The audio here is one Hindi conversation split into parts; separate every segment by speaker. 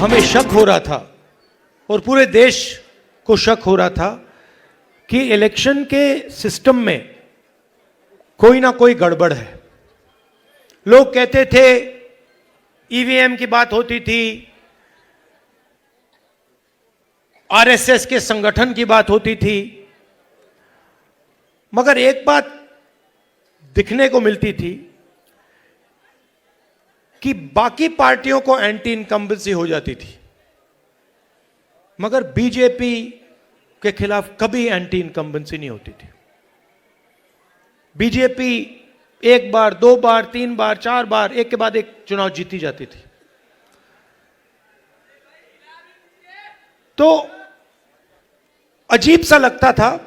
Speaker 1: हमें शक हो रहा था और पूरे देश को शक हो रहा था कि इलेक्शन के सिस्टम में कोई ना कोई गड़बड़ है। लोग कहते थे ईवीएम की बात होती थी, आरएसएस के संगठन की बात होती थी, मगर एक बात दिखने को मिलती थी कि बाकी पार्टियों को एंटी इनकम्बेंसी हो जाती थी, मगर बीजेपी के खिलाफ कभी एंटी इनकम्बेंसी नहीं होती थी। बीजेपी एक बार, दो बार, तीन बार, चार बार, एक के बाद एक चुनाव जीती जाती थी। तो अजीब सा लगता था,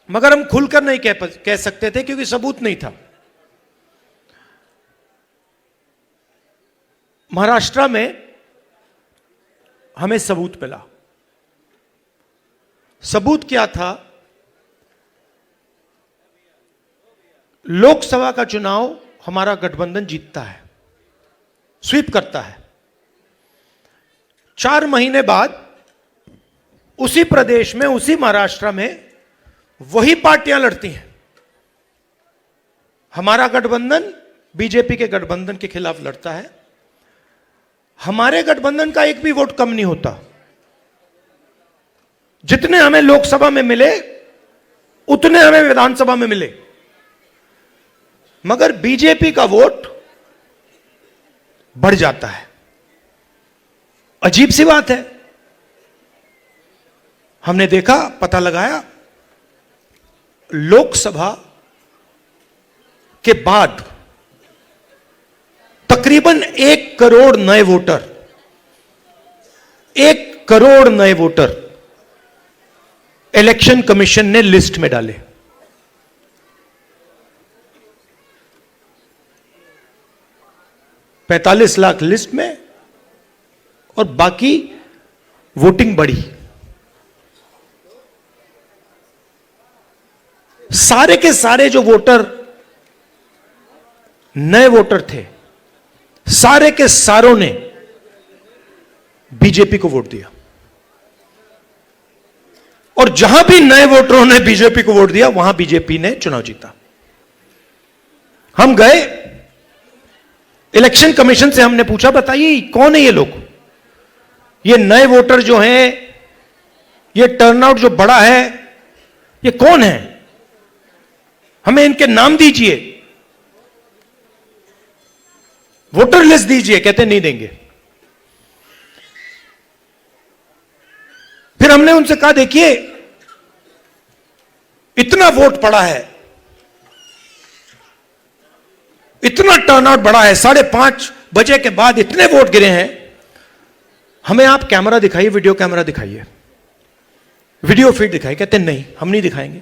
Speaker 1: मगर हम खुलकर नहीं कह सकते थे क्योंकि सबूत नहीं था। महाराष्ट्र में हमें सबूत मिला। सबूत क्या था? लोकसभा का चुनाव हमारा गठबंधन जीतता है, स्वीप करता है। 4 महीने बाद उसी प्रदेश में, उसी महाराष्ट्र में वही पार्टियां लड़ती हैं। हमारा गठबंधन बीजेपी के गठबंधन के खिलाफ लड़ता है। हमारे गठबंधन का एक भी वोट कम नहीं होता। जितने हमें लोकसभा में मिले उतने हमें विधानसभा में मिले, मगर बीजेपी का वोट बढ़ जाता है। अजीब सी बात है। हमने देखा, पता लगाया, लोकसभा के बाद तकरीबन 1 करोड़ नए वोटर, 1 करोड़ नए वोटर इलेक्शन कमीशन ने लिस्ट में डाले। $45 लाख लिस्ट में और बाकी वोटिंग बढ़ी। सारे के सारे जो वोटर, नए वोटर थे, सारे के सारों ने बीजेपी को वोट दिया। और जहां भी नए वोटरों ने बीजेपी को वोट दिया वहां बीजेपी ने चुनाव जीता। हम गए इलेक्शन कमीशन से, हमने पूछा, बताइए कौन है ये लोग, ये नए वोटर जो हैं, ये टर्नआउट जो बड़ा है, ये कौन है? हमें इनके नाम दीजिए, वोटर लिस्ट दीजिए। कहते नहीं देंगे। फिर हमने उनसे कहा, देखिए इतना वोट पड़ा है, इतना टर्नआउट बढ़ा है, 5:30 बजे के बाद इतने वोट गिरे हैं, हमें आप कैमरा दिखाइए, वीडियो कैमरा दिखाइए, वीडियो फीड दिखाइए। कहते नहीं, हम नहीं दिखाएंगे।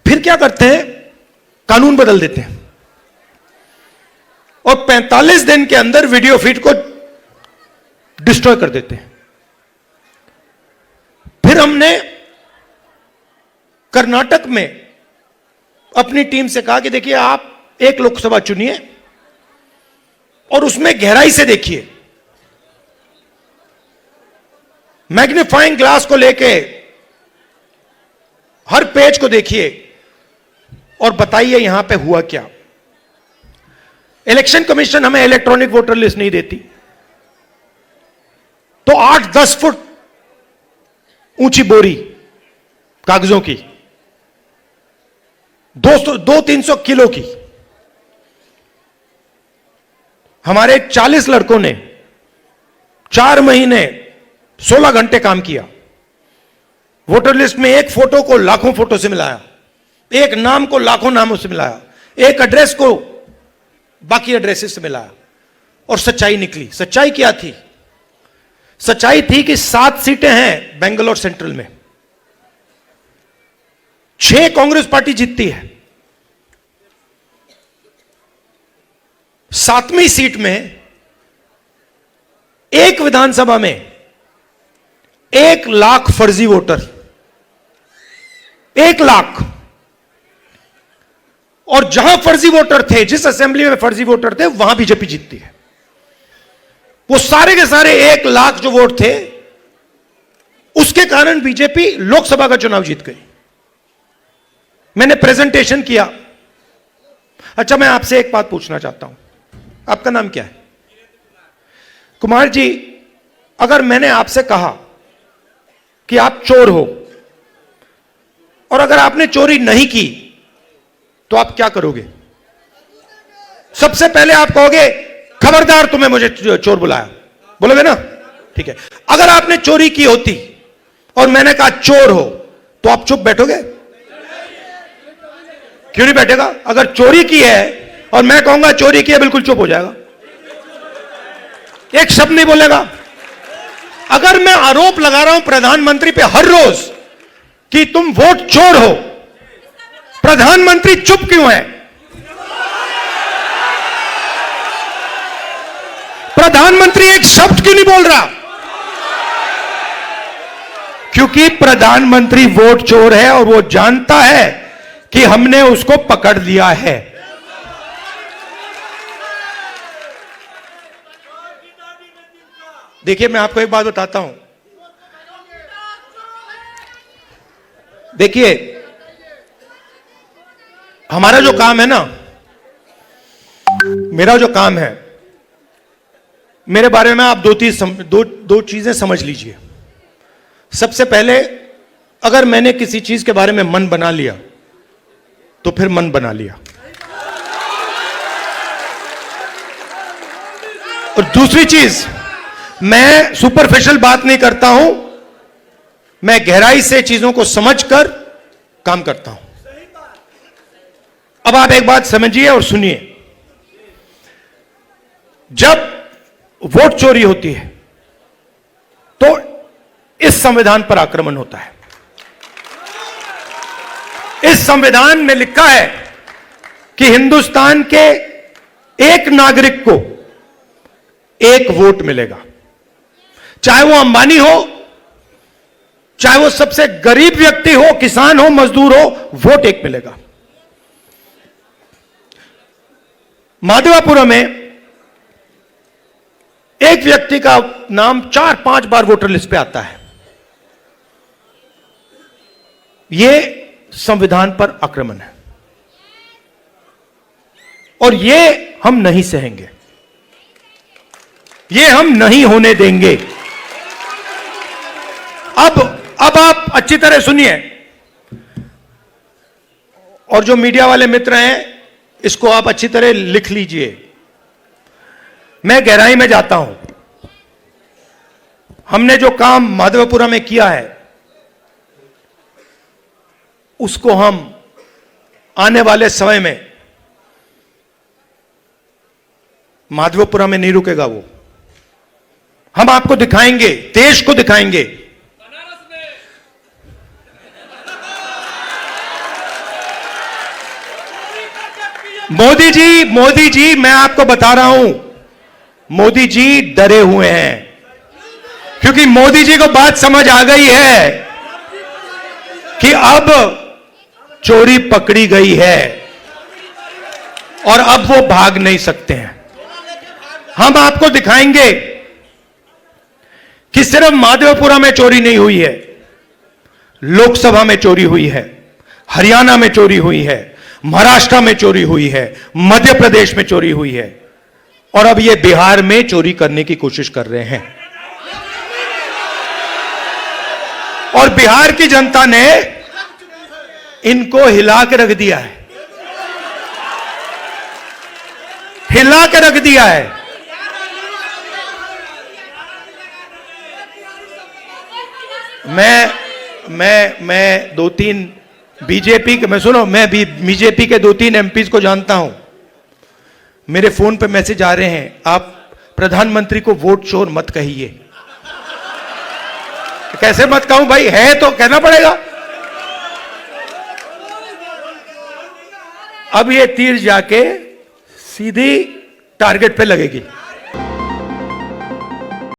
Speaker 1: फिर क्या करते हैं? कानून बदल देते हैं और 45 दिन के अंदर वीडियो फीड को डिस्ट्रॉय कर देते हैं। फिर हमने कर्नाटक में अपनी टीम से कहा कि देखिए, आप एक लोकसभा चुनिए और उसमें गहराई से देखिए, मैग्नीफाइंग ग्लास को लेके हर पेज को देखिए और बताइए यहां पे हुआ क्या। इलेक्शन कमीशन हमें इलेक्ट्रॉनिक वोटर लिस्ट नहीं देती, तो 8-10 फुट ऊंची बोरी कागजों की, 200-300 किलो की, हमारे 40 लड़कों ने 4 महीने 16 घंटे काम किया। वोटर लिस्ट में एक फोटो को लाखों फोटो से मिलाया, एक नाम को लाखों नामों से मिलाया, एक एड्रेस को बाकी एड्रेसेस से मिलाया, और सच्चाई निकली। सच्चाई क्या थी? सच्चाई थी कि 7 सीटें हैं बेंगलोर सेंट्रल में, 6 कांग्रेस पार्टी जीतती है। 7वीं सीट में एक विधानसभा में 1 लाख फर्जी वोटर, 1 लाख, और जहां फर्जी वोटर थे, जिस असेंबली में फर्जी वोटर थे, वहां बीजेपी जीतती है। वो सारे के सारे 1 लाख जो वोट थे, उसके कारण बीजेपी लोकसभा का चुनाव जीत गई। मैंने प्रेजेंटेशन किया। अच्छा, मैं आपसे एक बात पूछना चाहता हूं, आपका नाम क्या है? कुमार जी, अगर मैंने आपसे कहा कि आप चोर हो, और अगर आपने चोरी नहीं की, तो आप क्या करोगे? सबसे पहले आप कहोगे खबरदार, तुम्हें मुझे चोर बुलाया, बोलोगे ना? ठीक है। अगर आपने चोरी की होती और मैंने कहा चोर हो, तो आप चुप बैठोगे? क्यों नहीं बैठेगा? अगर चोरी की है और मैं कहूंगा चोरी की है, बिल्कुल चुप हो जाएगा, एक शब्द नहीं बोलेगा। अगर मैं आरोप लगा रहा हूं प्रधानमंत्री पे हर रोज कि तुम वोट चोर हो, प्रधानमंत्री चुप क्यों है? प्रधानमंत्री एक शब्द क्यों नहीं बोल रहा? क्योंकि प्रधानमंत्री वोट चोर है और वो जानता है कि हमने उसको पकड़ लिया है। देखिए, मैं आपको एक बात बताता हूं। देखिए, हमारा जो काम है ना, मेरा जो काम है, मेरे बारे में आप दो चीजें समझ लीजिए। सबसे पहले, अगर मैंने किसी चीज के बारे में मन बना लिया, तो फिर मन बना लिया। और दूसरी चीज, मैं सुपरफिशियल बात नहीं करता हूं, मैं गहराई से चीजों को समझकर काम करता हूं। अब आप एक बात समझिए और सुनिए। जब वोट चोरी होती है, तो इस संविधान पर आक्रमण होता है। इस संविधान में लिखा है कि हिंदुस्तान के एक नागरिक को एक वोट मिलेगा, चाहे वो अंबानी हो, चाहे वो सबसे गरीब व्यक्ति हो, किसान हो, मजदूर हो, वोट एक मिलेगा। माधवापुरम में एक व्यक्ति का नाम 4-5 बार वोटर लिस्ट पे आता है। यह संविधान पर आक्रमण है और यह हम नहीं सहेंगे, यह हम नहीं होने देंगे। अब आप अच्छी तरह सुनिए, और जो मीडिया वाले मित्र हैं, इसको आप अच्छी तरह लिख लीजिए। मैं गहराई में जाता हूं। हमने जो काम माधवपुरा में किया है, उसको हम आने वाले समय में, माधवपुरा में नहीं रुकेगा वो, हम आपको दिखाएंगे, देश को दिखाएंगे। मोदी जी, मैं आपको बता रहा हूं, मोदी जी डरे हुए हैं, क्योंकि मोदी जी को बात समझ आ गई है कि अब चोरी पकड़ी गई है और अब वो भाग नहीं सकते हैं। हम आपको दिखाएंगे कि सिर्फ माधवपुरा में चोरी नहीं हुई है, लोकसभा में चोरी हुई है, हरियाणा में चोरी हुई है, महाराष्ट्र में चोरी हुई है, मध्य प्रदेश में चोरी हुई है, और अब ये बिहार में चोरी करने की कोशिश कर रहे हैं। और बिहार की जनता ने इनको हिला के रख दिया है, हिला के रख दिया है। मैं 2-3 बीजेपी के, मैं सुनो, मैं भी बीजेपी के 2-3 एमपीज को जानता हूं। मेरे फोन पे मैसेज आ रहे हैं, आप प्रधानमंत्री को वोट चोर मत कहिए। कैसे मत कहूं भाई, है तो कहना पड़ेगा। अब ये तीर जाके सीधी टारगेट पे लगेगी।